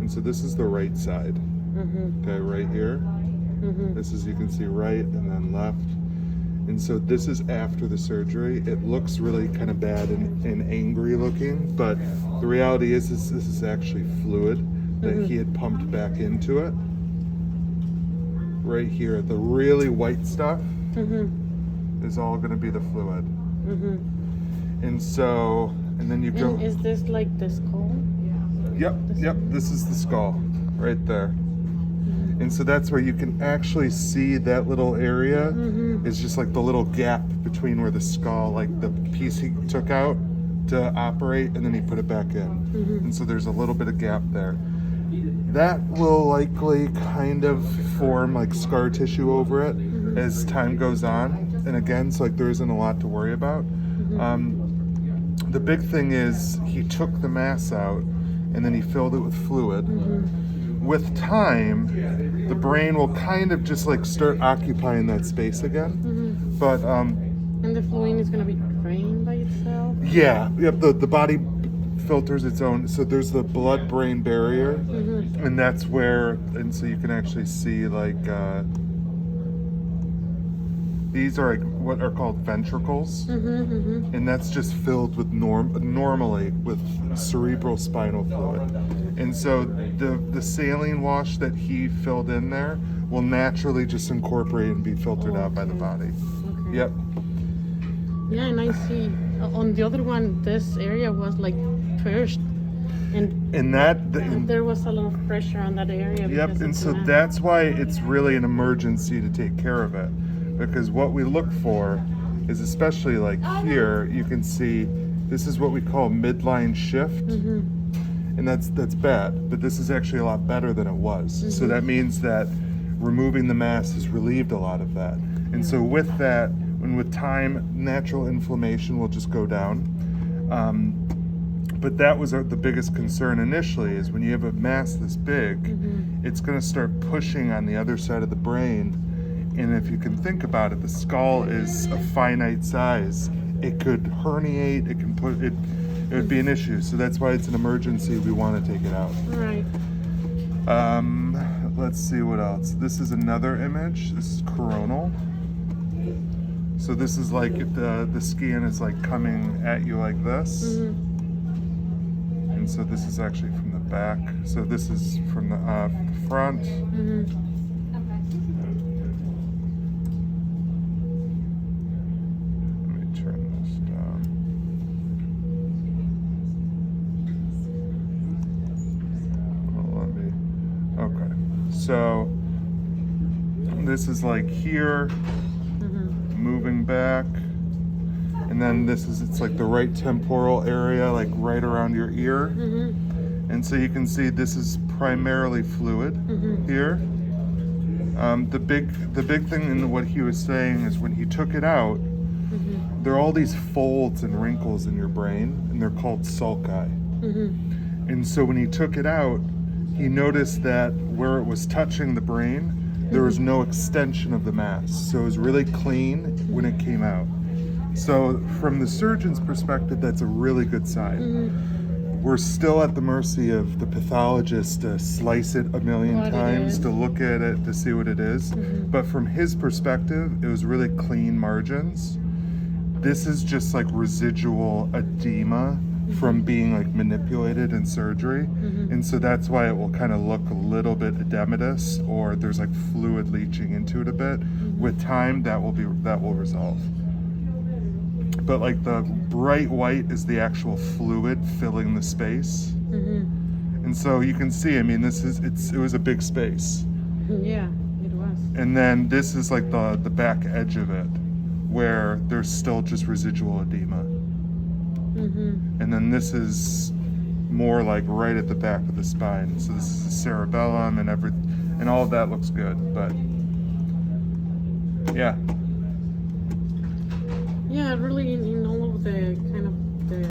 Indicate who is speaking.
Speaker 1: And so this is the right side. Okay, right here. This is, you can see right and then left. And so this is after the surgery. It looks really kind of bad and angry looking, but the reality is this is actually fluid that he had pumped back into it. Right here, the really white stuff is all going to be the fluid. And so, and then you go.
Speaker 2: And is this like the skull?
Speaker 1: Yep, this is the skull right there. And so that's where you can actually see that little area is just like the little gap between where the skull, like the piece he took out to operate, and then he put it back in. And so there's a little bit of gap there. That will likely kind of form like scar tissue over it as time goes on. And again, so like there isn't a lot to worry about. The big thing is he took the mass out and then he filled it with fluid. With time, the brain will kind of just like start occupying that space again. But
Speaker 2: and the fluid is going to be drained by itself?
Speaker 1: Yeah, the body filters its own. So there's the blood-brain barrier, and that's where, and so you can actually see like these are like what are called ventricles, and that's just filled with normally with cerebral spinal fluid. And so the saline wash that he filled in there will naturally just incorporate and be filtered out by the body. Yep.
Speaker 2: Yeah, and I see on the other one, this area was like pushed, and there was a lot of pressure on that area.
Speaker 1: Yep, and so that's why it's really an emergency to take care of it, because what we look for is, especially like here, you can see this is what we call midline shift, and that's bad, but this is actually a lot better than it was. So that means that removing the mass has relieved a lot of that, and so with that, and with time, natural inflammation will just go down. But that was the biggest concern initially, is when you have a mass this big, it's going to start pushing on the other side of the brain. And if you can think about it, the skull is a finite size. It could herniate, it would be an issue. So that's why it's an emergency. We want to take it out.
Speaker 2: Right.
Speaker 1: Let's see what else. This is another image. This is coronal. So this is like if the skin is like coming at you like this. And so this is actually from the back. So this is from the front. Let me turn this down. Well, okay. So this is like here. Moving back, and then it's like the right temporal area, like right around your ear. And so you can see this is primarily fluid here. The big thing in what he was saying is when he took it out, there are all these folds and wrinkles in your brain, and they're called sulci. And so when he took it out, he noticed that where it was touching the brain, there was no extension of the mass. So it was really clean when it came out. So from the surgeon's perspective, that's a really good sign. We're still at the mercy of the pathologist to slice it a million times, to look at it, to see what it is. But from his perspective, it was really clean margins. This is just like residual edema from being like manipulated in surgery, and so that's why it will kind of look a little bit edematous, or there's like fluid leaching into it a bit. With time, that will resolve. But like the bright white is the actual fluid filling the space, and so you can see. I mean, it was a big space.
Speaker 2: Yeah, it was.
Speaker 1: And then this is like the back edge of it, where there's still just residual edema. And then this is more like right at the back of the spine. So this is the cerebellum and all of that looks good. But yeah.
Speaker 2: Yeah, really in all of the kind of